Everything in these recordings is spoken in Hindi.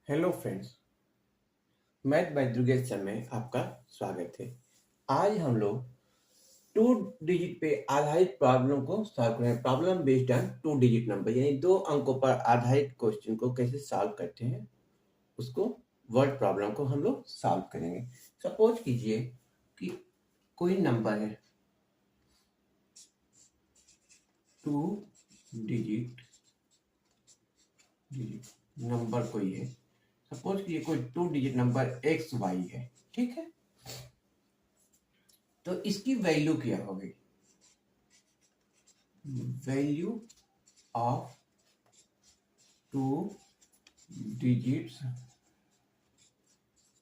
Hello friends, math bye Durgesh sir में आपका स्वागत है। आज हम लोग टू डिजिट पे आधारित प्रॉब्लम को सॉल्व करेंगे। Problem based on to digit number, यानी दो अंकों पर आधारित क्वेश्चन को कैसे सॉल्व करते हैं, उसको वर्ड प्रॉब्लम को हम लोग सॉल्व करेंगे। सपोज कीजिए कि कोई नंबर है, टू डिजिट नंबर कोई है। सपोज कीजिए कोई two digit number x y है, ठीक है। तो इसकी वैल्यू क्या होगी? Value of two digits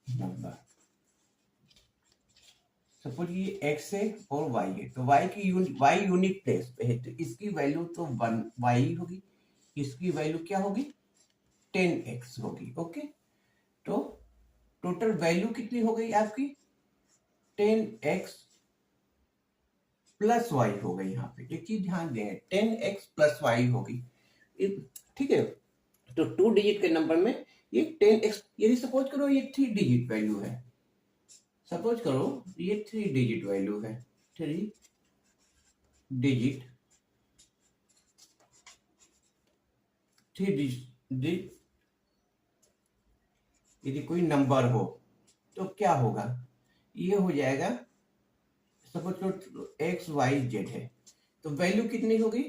number. Suppose ये x है और y है, तो y की y यूनिट प्लेस पे है, तो इसकी वैल्यू तो 1y होगी। इसकी वैल्यू क्या होगी? 10x होगी। ओके, तो टोटल वैल्यू कितनी हो गई आपकी? 10x प्लस वाई हो गई। यहाँ पे एक चीज ध्यान देंगे, 10x प्लस वाई होगी, ठीक है। तो टू डिजिट के नंबर में ये 10x, यदि सपोज करो ये 3 डिजिट वैल्यू है, सपोज करो ये 3 डिजिट वैल्यू है, 3 डिजिट यदि कोई नंबर हो तो क्या होगा? ये हो जाएगा, सपोज करो एक्स वाई जेड है, तो वैल्यू कितनी होगी?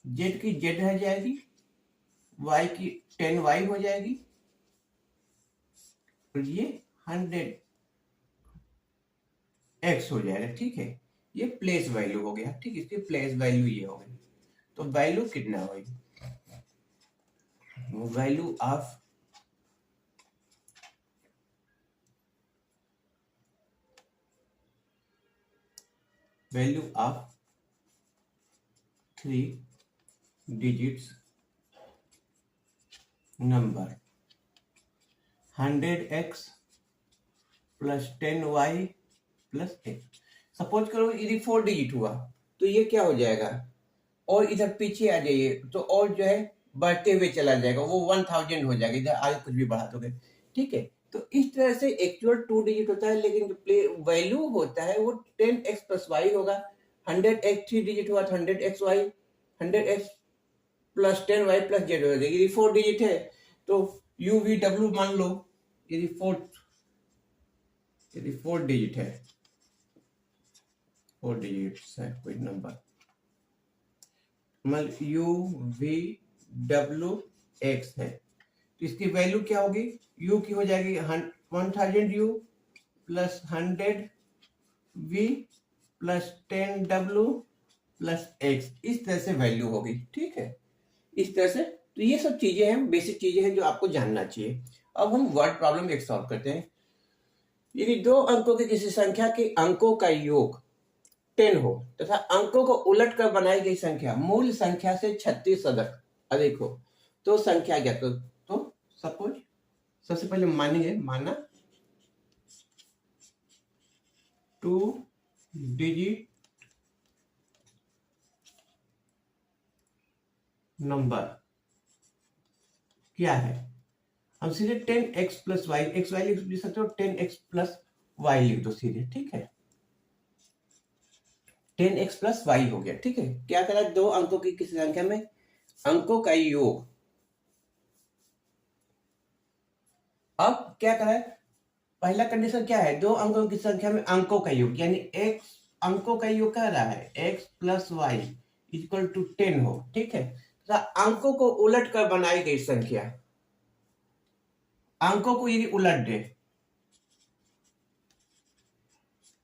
जेड की जेड रह जाएगी, वाई की 10y हो जाएगी, और ये 100x हो जाएगा। ठीक है, ये प्लेस वैल्यू हो गया। ठीक, इसकी प्लेस वैल्यू ये हो गई। तो वैल्यू कितना होगी? Value of three digits number 100x plus 10y plus x। Suppose करो यदि 4 डिजिट हुआ तो ये क्या हो जाएगा? और इधर पीछे आ जाइए तो और जो है बढ़ते हुए चला जाएगा, वो 1000 हो जाएगा, इधर आगे कुछ भी बढ़ा दोगे। ठीक है, तो इस तरह से एक्चुअल 2 डिजिट होता है, लेकिन जो वैल्यू होता है वो 10x प्लस वाई होगा। 100x 3 डिजिट हुआ तो 100xy, 100x plus 10y plus Z हो जाएगा। यदि 4 डिजिट है तो यू वी डब्ल्यू मान लो। यदि 4 डिजिट है, 4 डिजिट्स है कोई नंबर, मान यू वी डब्ल्यू एक्स है, तो इसकी वैल्यू क्या होगी? u की हो जाएगी 1000u plus 100v plus 10w plus x। इस तरह से वैल्यू होगी। ठीक है, इस तरह से। तो ये सब चीजें हैं, बेसिक चीजें हैं जो आपको जानना चाहिए। अब हम वर्ड प्रॉब्लम एक सॉल्व करते हैं। यदि दो अंकों की किसी संख्या के अंकों का योग 10 हो तथा अंकों को उलट कर बनाई गई संख्या मूल संख्या से 36 अधिक हो तो संख्या क्या? तो सपोज सबसे पहले मानेंगे, माना टू डिजिट नंबर क्या है? हम सीधे 10x plus Y, x Y लिख सकते हो, 10x प्लस वाई लिख दो सीधे। ठीक है, 10x प्लस वाई हो गया। ठीक है, क्या करा? दो अंकों की किसी संख्या में अंकों का योग। अब क्या करा है? पहला कंडीशन क्या है? दो अंकों की संख्या में अंकों का योग, यानी x अंकों का योग कह रहा है x plus y equal to 10 हो। ठीक है, तो अंकों को उलट कर बनाई गई संख्या, अंकों को यदि उलट दे,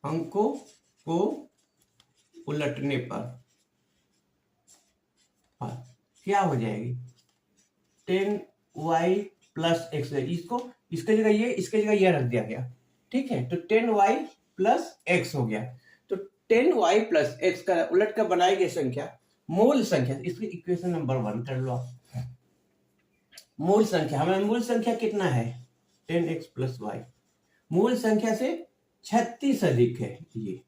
अंकों को उलटने पर क्या हो जाएगी? 10y plus x. इसको इसके जगह ये, इसके जगह ये रख दिया गया। ठीक है, तो 10y प्लस एक्स हो गया। तो 10y प्लस एक्स का उलट कर बनाई गई संख्या मूल संख्या, इसकी इक्वेशन नंबर 1 कर लो आप। मूल संख्या, हमें मूल संख्या कितना है? 10x plus Y. मूल संख्या से 36 अधिक है ये।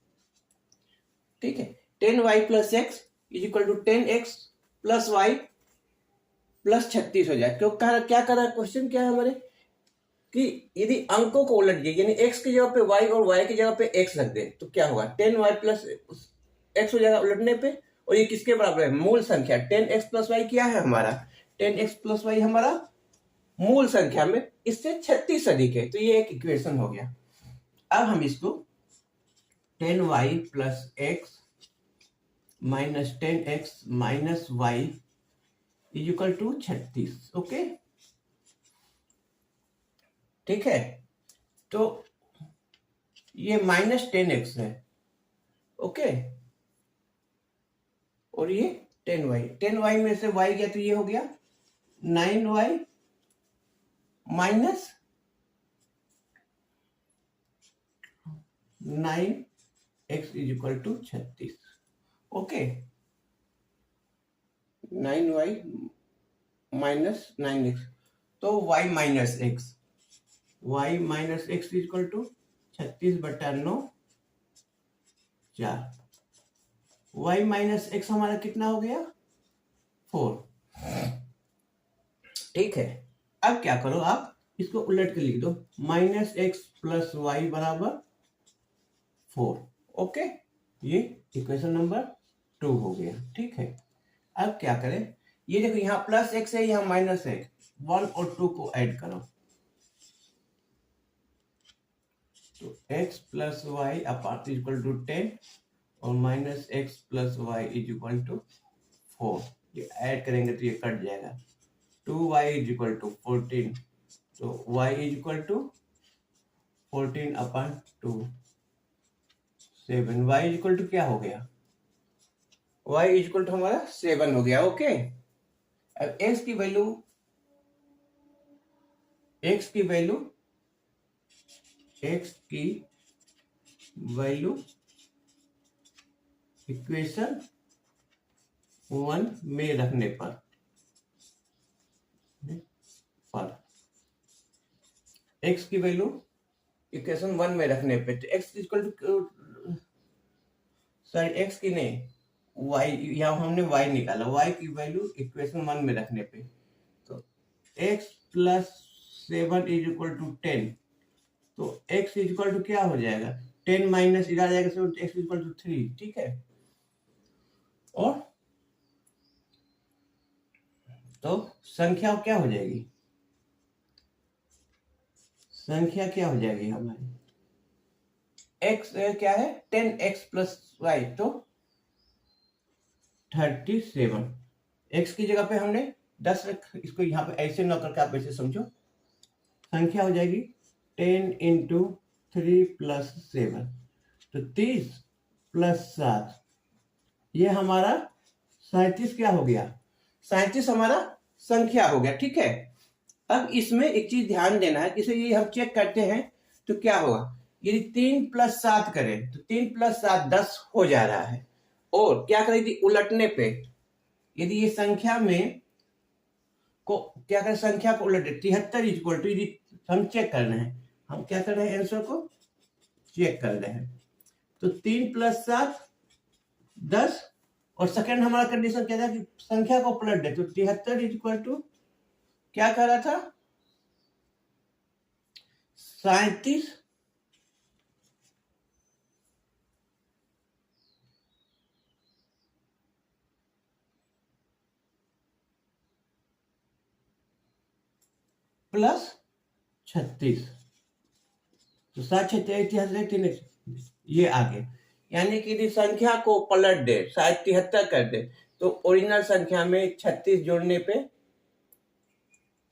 ठीक है, 10y plus x is equal to 10x plus y plus 36 हो जाए। क्यों क्या कर रहा है क्वेश्चन, क्या है हमारे कि यदि अंकों को उलट दिए, यानी x की जगह पे y और y की जगह पे x रख दे तो क्या होगा, 10y प्लस x हो जाएगा उलटने पे। और ये किसके बराबर है, मूल संख्या 10x प्लस वाई क्या है हमारा, 10x प्लस वाई हमारा मूल संख्या में इससे 36 अधिक है, तो ये एक इक्वेशन हो गया। अब हम इसको 10y plus x minus 10x minus y is equal to 36। Okay ठीक है, तो ये माइनस 10x है। ओके और ये 10y में से y गया तो ये हो गया 9y minus 9x is equal to 36। Okay 9y minus 9x, तो y minus x, y minus x is equal to 36/9 4। y minus x हमारा कितना हो गया 4। ठीक है, अब क्या करो, आप इसको उलट के लिख दो, माइनस एक्स प्लस वाई बराबर 4। ओके, ये इक्वेशन नंबर 2 हो गया। ठीक है, अब क्या करें, ये देखो यहाँ प्लस एक्स है, यहाँ माइनस है, 1 और 2 को ऐड करो, तो x plus y apart equal to 10 और minus x plus y is equal to 4। ये ऐड करेंगे तो ये कट जाएगा, 2y इज इक्वल टू 14, तो y is equal to 14/2 7। y is equal to क्या हो गया, y इज इक्वल टू हमारा 7 हो गया। ओके, अब x की वैल्यू इक्वेशन 1 में रखने पर x की वैल्यू इक्वेशन 1 में रखने पे, तो x equal to sorry x की नहीं, y, यहाँ हमने y निकाला, y की वैल्यू इक्वेशन 1 में रखने पे, तो x प्लस 7 इज इक्वल टू 10, तो x इज इक्वल टू क्या हो जाएगा, 10 माइनस इधर जाएगा, तो x इज इक्वल टू 3। ठीक है, और तो संख्या क्या हो जाएगी, संख्या क्या हो जाएगी हमारी, x क्या है 10x प्लस वाई, तो 37। x की जगह पे हमने 10 रख, इसको यहाँ पे ऐसे न करके आप ऐसे समझो, संख्या हो जाएगी 10 इंटू 3 प्लस 7, तो 30 प्लस 7, ये हमारा 37 क्या हो गया, 37 हमारा संख्या हो गया। ठीक है, अब इसमें एक चीज ध्यान देना है, इसे ये हम चेक करते हैं तो क्या होगा, यदि 3 प्लस 7 करें तो 3 प्लस 7 10 हो जा रहा है, और क्या करें यदि उलटने पे, यदि ये संख्या में को क्या करें, संख्या को उलटे 73 इक्वल टू, यदि हम चेक कर रहे हैं, हम क्या कर रहे हैं, आंसर को चेक कर रहे हैं, तो 3 प्लस 7 10, और सेकंड हमारा कंडीशन क्या था कि संख्या को पलट दे, तो 73 इक्वल टू क्या कर रहा था 37 प्लस 36, तो 7 ये आ गए, यानी कि यदि संख्या को पलट दे, शायद 73 कर दे, तो ओरिजिनल संख्या में 36 जोड़ने पे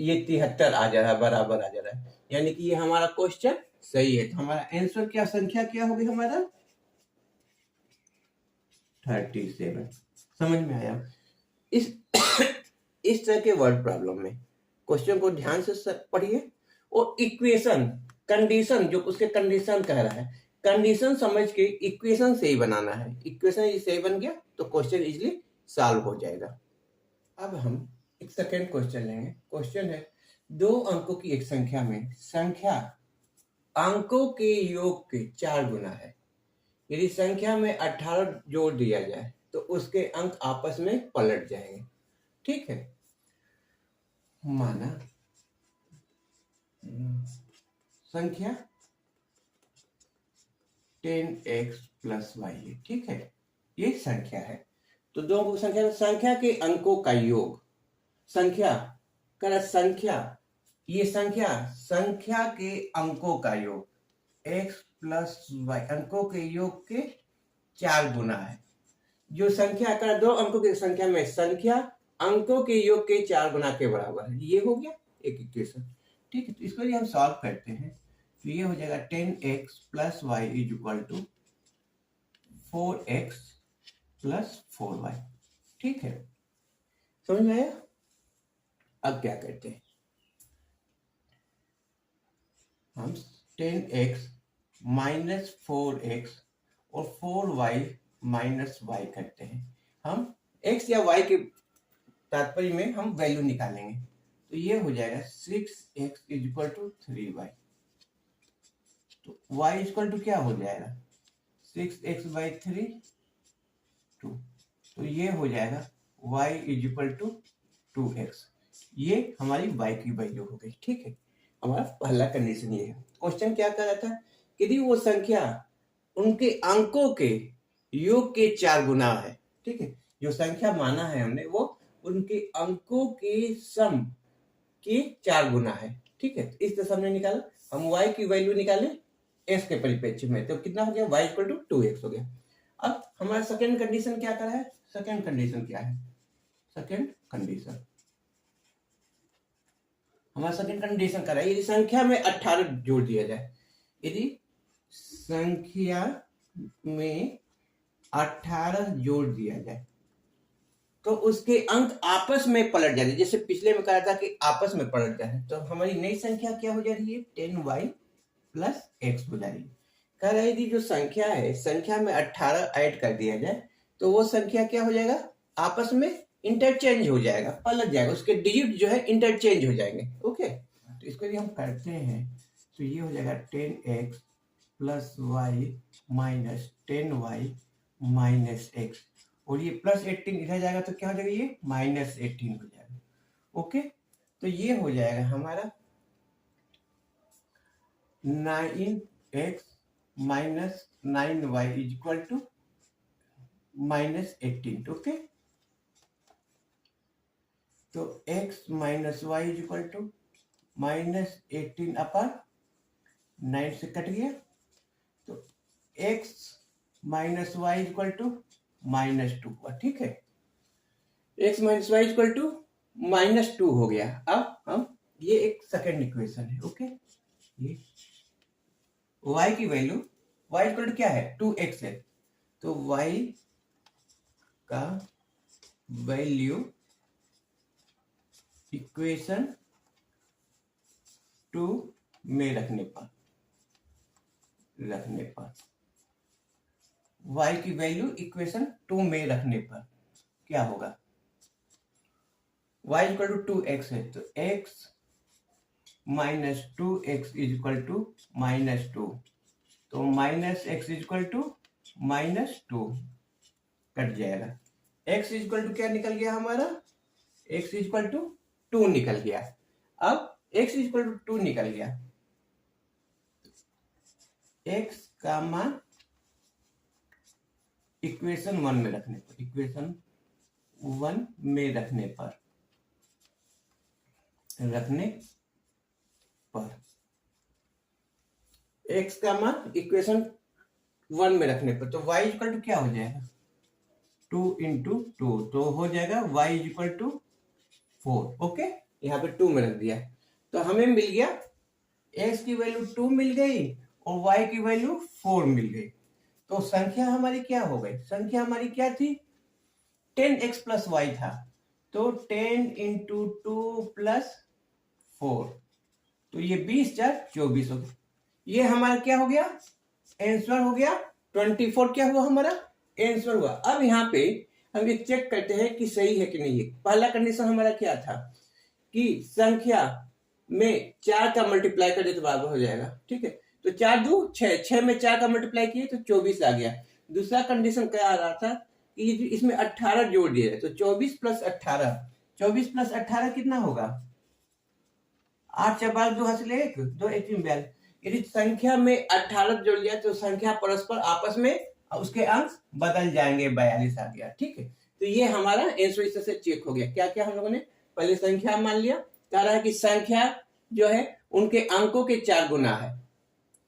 ये 73 आ जा रहा है, बराबर आ जा रहा है, यानी कि ये हमारा क्वेश्चन सही है। तो हमारा आंसर क्या, संख्या क्या होगी हमारा 37। समझ में आया, इस इस तरह के वर्ड प्रॉब्लम में क्वेश्चन को ध्यान से पढ़िए, और इक्वेशन कंडीशन जो उसके कंडीशन कह रहा है, कंडीशन समझ के इक्वेशन से ही बनाना है, इक्वेशन सही बन गया तो क्वेश्चन इजीली सॉल्व हो जाएगा। अब हम एक सेकेंड क्वेश्चन लेंगे। क्वेश्चन है, 2 अंकों की एक संख्या में संख्या अंकों के योग के 4 गुना है, यदि संख्या में 18 जोड़ दिया जाए तो उसके अंक आपस में पलट जाएंगे। ठीक है, माना संख्या 10x प्लस वाई है, ठीक है, ये संख्या है। तो दो संख्या के अंकों का योग, संख्या ये संख्या के अंकों का योग x प्लस वाई, अंकों के योग के 4 गुना है। जो संख्या का 2 अंकों की संख्या में संख्या अंकों के योग के 4 गुना के बराबर है, ये हो गया एक इक्वेशन, ठीक है। तो इसको हम सॉल्व करते हैं, तो ये हो जाएगा 10x plus y is equal to 4x plus 4y, ठीक है, समझ में आया। अब क्या करते हैं, हम 10x माइनस 4x और 4y माइनस y करते हैं। हम x या y के तात्पर्य में हम वैल्यू निकालेंगे, तो ये हो जाएगा 6x is equal to 3y। तो y इज इक्वल टू क्या हो जाएगा 6x बाई 3 2, तो ये हो जाएगा y is equal to 2x। ये हमारी y की वैल्यू हो गई, ठीक है। हमारा पहला कंडीशन ये है। क्वेश्चन क्या कर रहा था, यदि वो संख्या उनके अंकों के योग के 4 गुना है, ठीक है, जो संख्या माना है हमने वो उनके अंकों के सम के 4 गुना है, ठीक है। इस तरह हमने निकाला, हम y की वैल्यू निकाले x के परिप्रेक्ष्य में, तो कितना हो गया y इक्वल टू 2x हो गया। अब हमारा सेकंड कंडीशन क्या करा है, सेकंड कंडीशन क्या है, सेकंड कंडीशन हमारा सेकंड कंडीशन करा है, यदि संख्या में 18 जोड़ दिया जाए, यदि संख्या में 18 जोड़ दिया जाए तो उसके अंक आपस में पलट जाते, जैसे पिछले में कहा था कि आपस में पलट जाते, तो हमारी नई संख्या क्या हो जा रही है 10y प्लस x हो जा रही है। कह रहा है यदि जो संख्या है, संख्या में 18 ऐड कर दिया जाए तो वो संख्या क्या हो जाएगा, आपस में इंटरचेंज हो जाएगा, पलट जाएगा, उसके डिजिट जो है इंटरचेंज हो जाएंगे, ओके। तो इसको यदि हम करते हैं तो ये हो जाएगा 10x plus y minus 10y minus x, और ये प्लस 18 इधर जाएगा तो क्या हो जाएगा, ये माइनस 18 हो जाएगा, ओके। तो ये हो जाएगा हमारा 9x minus 9y is equal to minus 18, okay. तो x minus y is equal to minus 18 अपन 9 से कट गया, तो x minus y is equal to minus 2 हुआ, ठीक है। x minus y equal to minus 2 हो गया। अब हम ये एक सेकेंड इक्वेशन है, ओके। ये y की वैल्यू y इक्वल टू क्या है 2x है, तो y का वैल्यू इक्वेशन 2 में रखने पर y की वैल्यू इक्वेशन 2 में रखने पर क्या होगा, y इक्वल टू 2x है, तो x minus 2x is equal to minus 2, तो minus x is equal to minus 2 cut जाएगा, x इज इक्वल टू क्या निकल गया हमारा, x इज इक्वल टू 2 निकल गया। अब x इज इक्वल टू 2 निकल गया, x का मान इक्वेशन 1 में रखने पर, इक्वेशन 1 में रखने पर x का मान इक्वेशन 1 में रखने पर, तो y इक्वल टू क्या हो जाएगा 2 इंटू 2, तो हो जाएगा y इक्वल टू 4, ओके। यहाँ पे 2 में रख दिया, तो हमें मिल गया x की वैल्यू 2 मिल गई और y की वैल्यू 4 मिल गई। तो संख्या हमारी क्या हो गई, संख्या हमारी क्या थी 10x प्लस y था, तो 10 इंटू 2 प्लस 4, तो ये 20 4 24 हो गया। ये हमारा क्या हो गया, आंसर हो गया 24, क्या हुआ हमारा आंसर हुआ। अब यहाँ पे हम ये चेक करते हैं कि सही है कि नहीं है। पहला कंडीशन हमारा क्या था कि संख्या में 4 का मल्टीप्लाई कर दे तो बराबर हो जाएगा, ठीक है। तो 4 2 6, 6 में 4 का मल्टीप्लाई किए तो 24 आ गया। दूसरा कंडीशन क्या आ रहा था कि इसमें 18 जोड़ दिए, तो 24 प्लस 18 कितना होगा 8 4 12 2 हासिल 1 2 1 3 42। यदि संख्या में 18 जोड़ लिया तो संख्या परस्पर आपस में उसके अंक बदल जाएंगे, 42 आ गया। ठीक है, तो ये हमारा आंसर इस तरह से चेक हो गया। क्या क्या हम लोगों ने पहले संख्या मान लिया, कह रहा है कि संख्या जो है उनके अंकों के 4 गुना है,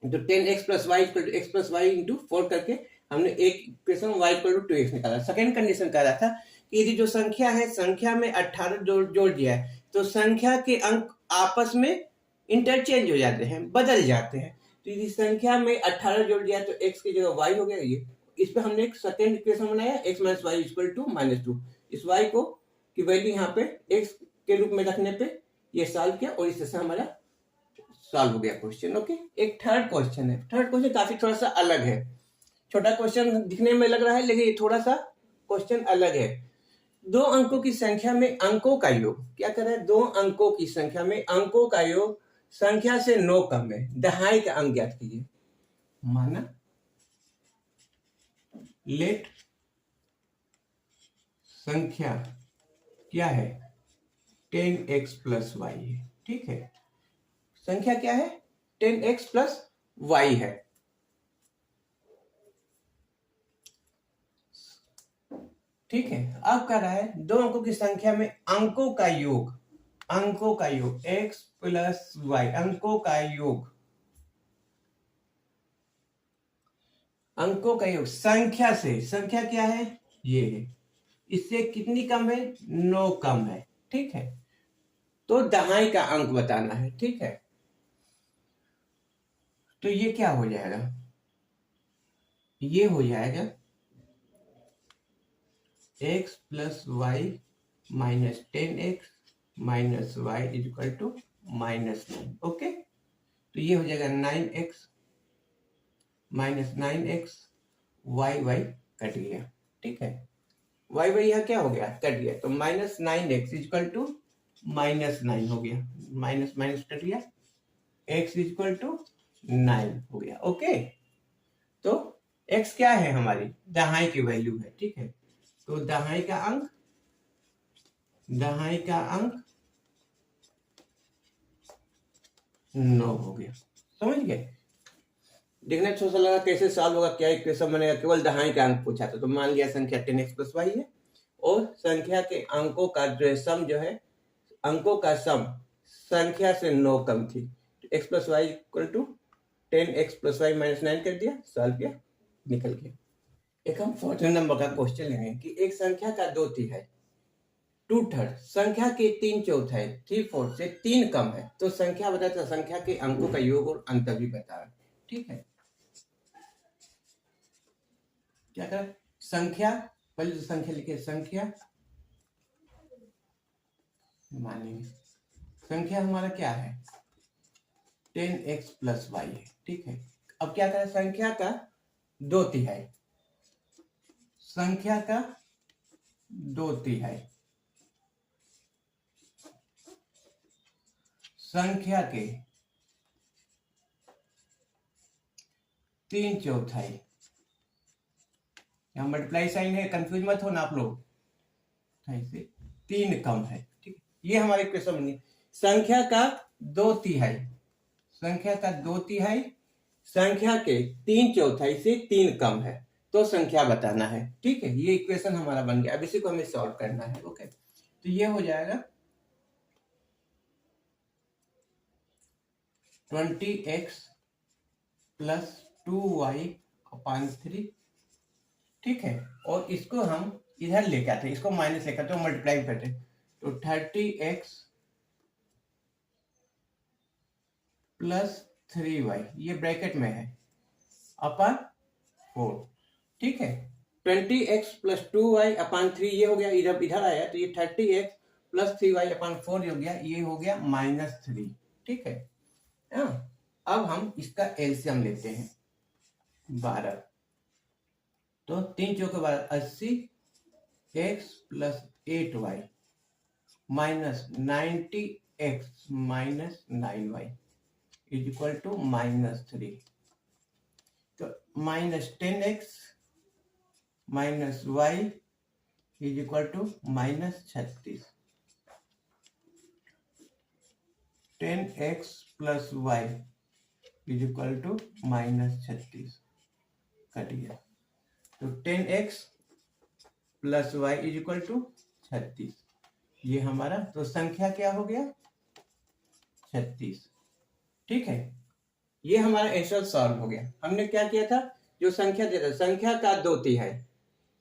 तो 10x plus y x plus y into 4 करके हमने एक equation y equal to 2x निकाला। सेकंड कंडीशन कह रहा था कि यदि जो संख्या है संख्या में 18 जोड़ दिया है तो संख्या के अंक आपस में इंटरचेंज हो जाते हैं, बदल जाते हैं। तो यदि संख्या में 18 जोड़ दिया तो x की जगह y हो गया। ये इस पे हमने एक सेकंड इक्वेशन बनाया, x minus y equal to -2। इस y को की वैल्यू यहाँ पे x के रूप में रखने पे ये सॉल्व किया और इस तरह से हमारा सॉल्व हो गया क्वेश्चन। ओके, एक थर्ड क्वेश्चन है। थर्ड क्वेश्चन काफी थोड़ा सा अलग है। छोटा क्वेश्चन दिखने में लग रहा है लेकिन ये थोड़ा सा क्वेश्चन अलग है। 2 अंकों की संख्या में अंकों का योग, क्या कर रहा है, 2 अंकों की संख्या में अंकों का योग संख्या से 9 कम है, दहाई का अंक ज्ञात कीजिए। माना लेट संख्या क्या है 10x प्लस वाई है। ठीक है, संख्या क्या है 10x प्लस वाई है। ठीक है, अब कह रहा है 2 अंकों की संख्या में अंकों का योग x प्लस वाई, अंकों का योग संख्या से, संख्या क्या है ये है, इससे कितनी कम है 9 कम है। ठीक है, तो दहाई का अंक बताना है। ठीक है, तो ये क्या हो जाएगा, ये हो जाएगा x plus y minus 10x minus y equal to -9। Okay, तो ये हो जाएगा 9x minus 9x, Y cut गया। ठीक है, वाई यहाँ क्या हो गया, कट गया, तो -9x इक्वल टू -9 हो गया, माइनस माइनस कट गया, x इक्वल टू 9 हो गया। ओके, तो x क्या है हमारी दहाई की वैल्यू है। ठीक है, तो दहाई का अंक 9 हो गया। समझ गए, देखने थोड़ा सा लगा कैसे सॉल्व होगा, क्या इक्वेशन बनेगा, केवल दहाई का अंक पूछा था। तो मान लिया संख्या 10x प्लस वाई है और संख्या के अंकों का जो सम जो है, अंकों का सम संख्या से 9 कम थी, तो x plus y equal to 10x plus y minus 9 कर दिया, सॉल्व किया, निकल गया। एक हम 14 नंबर का क्वेश्चन लेंगे कि एक संख्या का 2/3 2/3 संख्या के 3/4 3/4 से 3 कम है, तो संख्या बताता, संख्या के अंकों का योग और अंतर भी बता रहा है। ठीक है, क्या कर संख्या, पहले तो संख्या लिखे, संख्या मानेंगे, संख्या हमारा क्या है 10x प्लस वाई है। ठीक है, अब क्या करें, संख्या का 2/3, संख्या का 2/3, संख्या के 3/4, यहाँ मल्टीप्लाई साइन है, कंफ्यूज मत हो ना आप लोग, से 3 कम है। ठीक है, ये हमारी इक्वेशन बनी, संख्या का 2/3, संख्या का 2/3 संख्या के 3/4 से 3 कम है, तो संख्या बताना है। ठीक है, ये इक्वेशन हमारा बन गया। अब इसी को हमें सॉल्व करना है। ओके, तो ये हो जाएगा 20x प्लस 2y अपान 3। ठीक है, और इसको हम इधर लेके आते हैं, इसको माइनस लेकर तो मल्टीप्लाई करते हैं, तो 30x प्लस 3y, ये ब्रैकेट में है, अपान 4। ठीक है, 20x प्लस 2y अपान 3 ये हो गया, इधर आया तो ये 30x प्लस 3y अपान 4 हो गया, ये हो गया -3। ठीक है, अब हम इसका एलसीएम लेते हैं 12, तो 3 चौके 12 80, x plus 8y minus 90x minus 9y is equal to -3, तो -10x minus y is equal to -36। 10x plus y is equal to -36 cut गया। तो 10x plus y is equal to 36, ये हमारा तो संख्या क्या हो गया 36। ठीक है, ये हमारा आंसर सॉल्व हो गया। हमने क्या किया था, जो संख्या दे था, संख्या का 2/3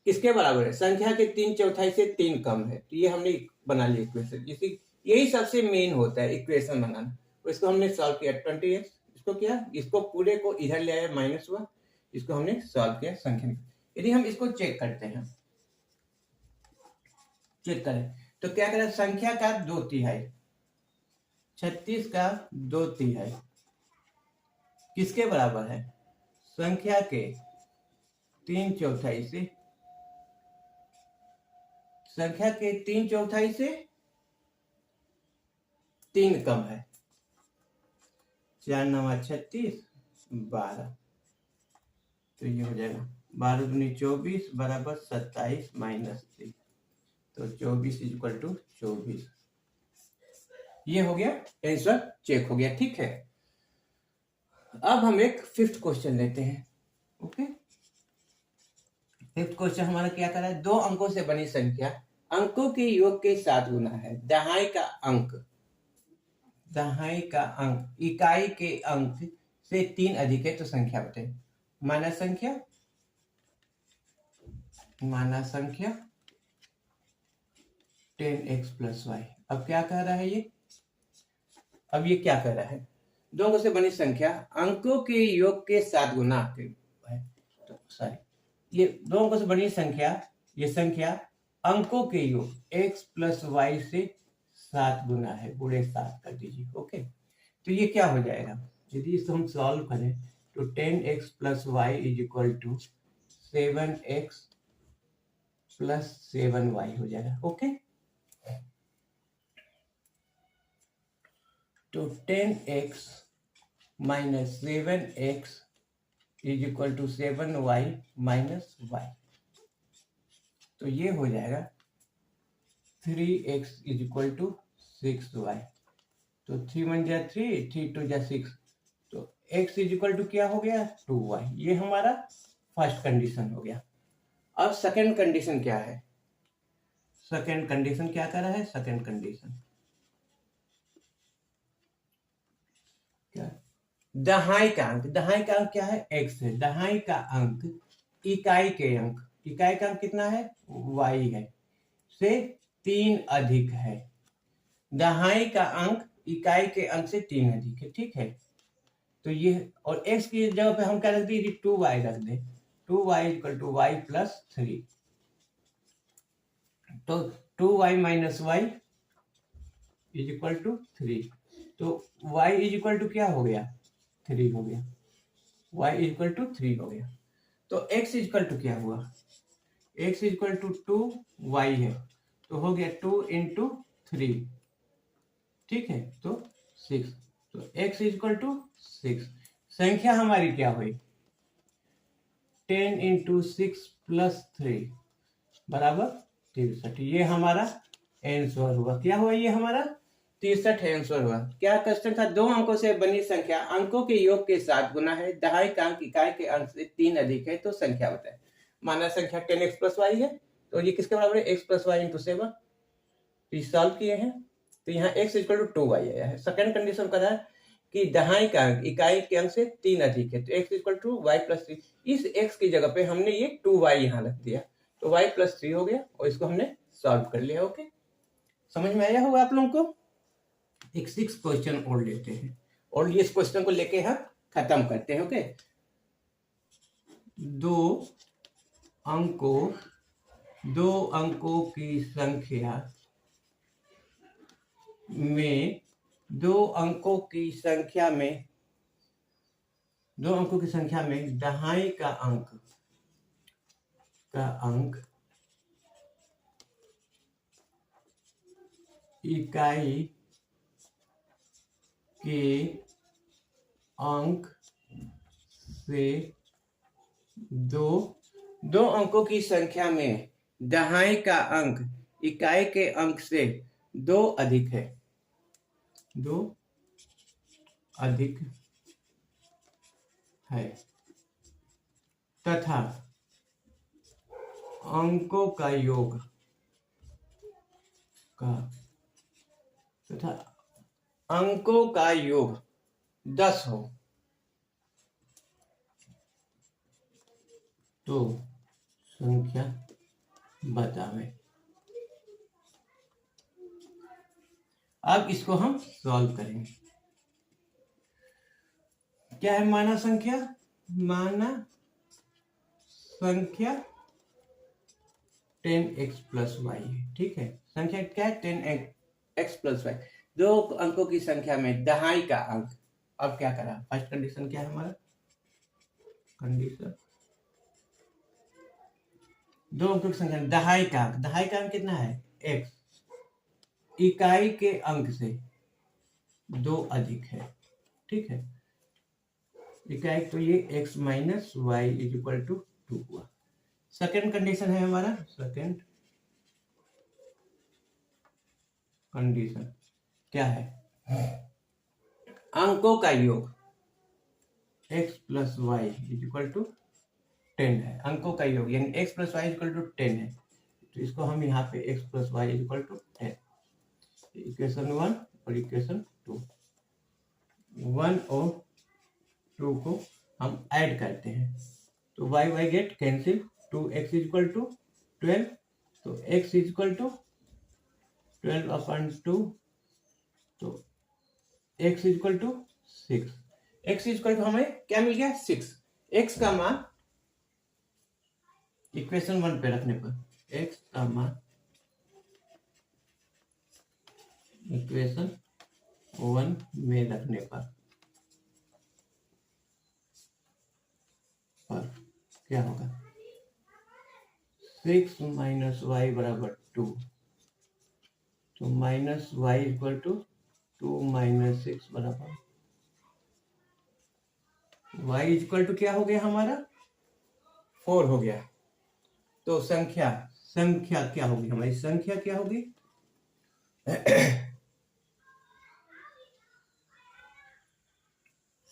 किसके बराबर है, संख्या के 3/4 से 3 कम है, तो ये हमने बना लिया इक्वेशन। इसी यही सबसे मेन होता है इक्वेशन बनाना। तो इसको हमने सॉल्व किया 20x, इसको किया, इसको पूरे को इधर ले आया माइनस हुआ, इसको हमने सॉल्व किया संख्या। यदि हम इसको चेक करते हैं, चेक करें तो क्या करें, संख्या का 2/3, 36 का 2/3 किसके बराबर है, संख्या के 3/4 से, संख्या के 3/4 से 3 कम है। 4 9 36 12, तो ये हो जाएगा 12 दूनी 24 बराबर 27 -3, तो 24 इक्वल टू 24। ये हो गया आंसर, चेक हो गया। ठीक है, अब हम एक 5th क्वेश्चन लेते हैं। ओके, 5th क्वेश्चन हमारा क्या कर रहा है, 2 अंकों से बनी संख्या अंकों के योग के साथ गुना है, दहाई का अंक, दहाई का अंक इकाई के अंक से 3 अधिक है तो संख्या बताइए। माना संख्या, माना संख्या 10x प्लस वाई। अब क्या कह रहा है ये, अब ये क्या कह रहा है, 2 अंकों से बनी संख्या अंकों के योग के साथ गुना है, तो सॉरी, ये 2 अंकों से बनी संख्या, ये संख्या अंकों के योग x प्लस वाई से 7 गुना है, पूरे 7 कर दीजिए। ओके, तो ये क्या हो जाएगा, यदि इसको हम सॉल्व करें तो 10x plus y is equal to 7x plus 7y हो जाएगा। ओके, तो 10x minus 7x is equal to 7y minus y, तो ये हो जाएगा 3x is equal to 6y, तो 3 1 जा 3, 3 2 जा 6, तो x इज इक्वल टू क्या हो गया 2y। ये हमारा फर्स्ट कंडीशन हो गया। अब सेकंड कंडीशन क्या है, सेकंड कंडीशन क्या कर रहा है, सेकंड कंडीशन क्या, दहाई का अंक, दहाई का अंक क्या है x है, दहाई का अंक इकाई के अंक, इकाई का अंक कितना है y है, से 3 अधिक है, दहाई का अंक इकाई के अंक से 3 अधिक है। ठीक है, तो ये, और x की जगह पे हम क्या रख दें, 2y रख दें, 2y equal to y plus 3, तो 2y minus y is equal to 3, तो y इज इक्वल टू क्या हो गया 3 हो गया, y इज इक्वल टू 3 हो गया। तो x इज इक्वल टू क्या हुआ, x is equal to 2y है, तो हो गया 2 इंटू 3, ठीक है, तो 6, तो x इज इक्वल टू 6। संख्या हमारी क्या हुई 10 इंटू 6 प्लस 3 बराबर 63। ये हमारा आंसर हुआ, क्या हुआ, ये हमारा 63 आंसर हुआ। क्या क्वेश्चन था, 2 अंकों से बनी संख्या अंकों के योग के साथ गुना है, दहाई का अंक इकाई के अंक से 3 अधिक है तो संख्या बताए। माना संख्या 10x प्लस वाई है, तो ये किसके बराबर है x प्लस वाई इंटू 7, तो सॉल्व किए हैं, तो यहाँ x इक्वल टू 2y आया है। सेकंड कंडीशन का है कि दहाई का अंक इकाई के अंक से 3 अधिक है, तो x equal to y plus 3, इस x की जगह पे हमने ये 2y यहाँ रख दिया, तो y प्लस 3 हो गया, और इसको हमने सॉल्व कर लिया। ओके, समझ में आया होगा आप लोगों को। एक 6 क्वेश्चन और लेते हैं, और ये इस क्वेश्चन को लेके हम खत्म करते हैं। ओके, 2 अंकों की संख्या में 2 अंकों की संख्या में दहाई का अंक इकाई के अंक से 2 अंकों की संख्या में दहाई का अंक इकाई के अंक से 2 अधिक है, 2 अधिक है तथा अंकों का योग तथा अंकों का योग 10 हो तो संख्या बतावे। अब इसको हम सॉल्व करेंगे। क्या है माना संख्या? माना संख्या 10x प्लस वाई है। ठीक है, संख्या क्या है? 10x plus Y. दो अंकों की संख्या में दहाई का अंक। अब क्या करा? फर्स्ट कंडीशन क्या है हमारा? कंडीशन दो अंकों की संख्या में दहाई का अंक। दहाई का अंक कितना है? x। इकाई के अंक से 2 अधिक है। ठीक है, इकाई तो ये x minus y is equal to 2 हुआ। सेकेंड कंडीशन है हमारा, सेकेंड कंडीशन क्या है? अंकों का योग x plus y is equal to 10 है। अंकों का योग यानी x plus y is equal to 10 है, तो इसको हम यहाँ पे x plus y is equal to 10, equation 1 और इक्वेशन 2, 1 और 2 को हम ऐड करते हैं तो y y get cancel, 2x is equal to 12, तो x is equal to 12 upon 2, तो x is equal to 6। x is equal to हमें क्या मिल गया? 6। x का मान इक्वेशन 1 पे रखने पर, x का मान इक्वेशन 1 में रखने पर क्या होगा? 6 माइनस वाई बराबर 2, तो minus y equal to 2 minus 6 बराबर वाई इक्वल टू क्या हो गया हमारा? 4 हो गया। तो संख्या क्या होगी हमारी? संख्या क्या होगी?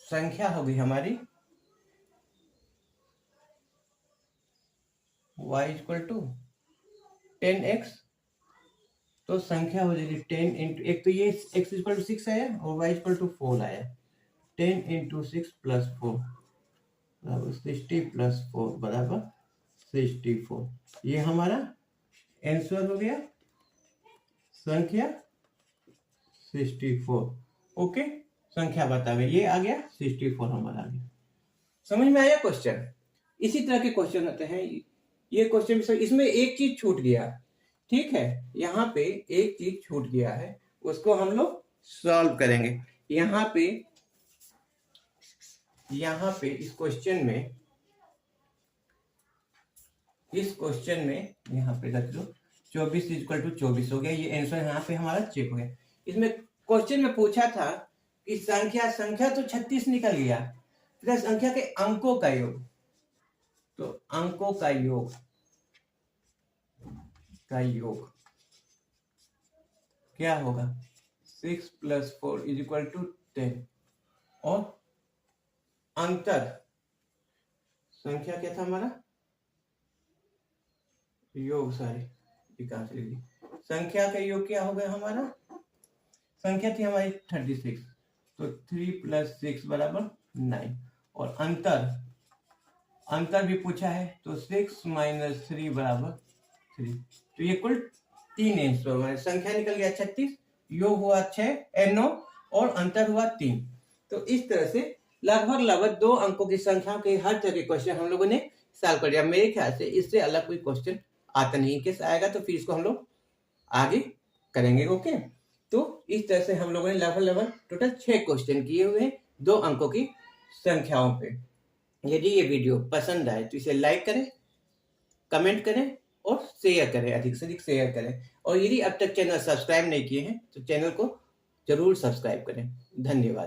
संख्या होगी हमारी y इक्वल टू 10x, तो संख्या हो जाएगी 10 इंटू, एक तो ये x इक्वल टू 6 आया और y इक्वल टू 4 आया, 10 इंटू 6 प्लस 4 बराबर 60 प्लस 4 बराबर 64। ये हमारा आंसर हो गया, संख्या 64। ओके, संख्या बतावे, ये आ गया 64 हमारा आ गया। समझ में आया क्वेश्चन? इसी तरह के क्वेश्चन होते हैं। ये क्वेश्चन इसमें एक चीज छूट गया। ठीक है, यहाँ पे एक चीज छूट गया है, उसको हम लोग सॉल्व करेंगे। यहाँ पे इस क्वेश्चन में यहाँ पे रख दो 24 इक्वल टू 24 हो गया। ये आंसर यहाँ पे हमारा चेक हो गया। इसमें क्वेश्चन में पूछा था कि संख्या तो 36 निकल गया, फिर संख्या के अंकों का योग, तो अंकों का योग क्या होगा? 6 प्लस 4 इज इक्वल टू 10, और अंतर संख्या क्या था हमारा? योग, संख्या का योग क्या हो गया हमारा? संख्या थी हमारी 36, तो 3 प्लस 6 बराबर 9, और अंतर भी पूछा है, तो 6 माइनस 3 बराबर 3, तो ये कुल 3 आंसर। संख्या निकल गया 36, योग हुआ 9 और अंतर हुआ 3। तो इस तरह से लगभग 2 अंकों की संख्या के हर तरह के क्वेश्चन हम लोगों ने सॉल्व कर दिया। मेरे ख्याल से इससे अलग कोई क्वेश्चन आता नहीं, कैसे आएगा तो फिर इसको हम लोग आगे करेंगे। ओके, तो इस तरह से हम लोगों ने लगभग टोटल 6 क्वेश्चन किए हुए हैं 2 अंकों की संख्याओं पे। यदि ये वीडियो पसंद आए तो इसे लाइक करें, कमेंट करें और शेयर करें, अधिक से अधिक शेयर करें। और यदि अब तक चैनल सब्सक्राइब नहीं किए हैं तो चैनल को जरूर सब्सक्राइब करें। धन्यवाद।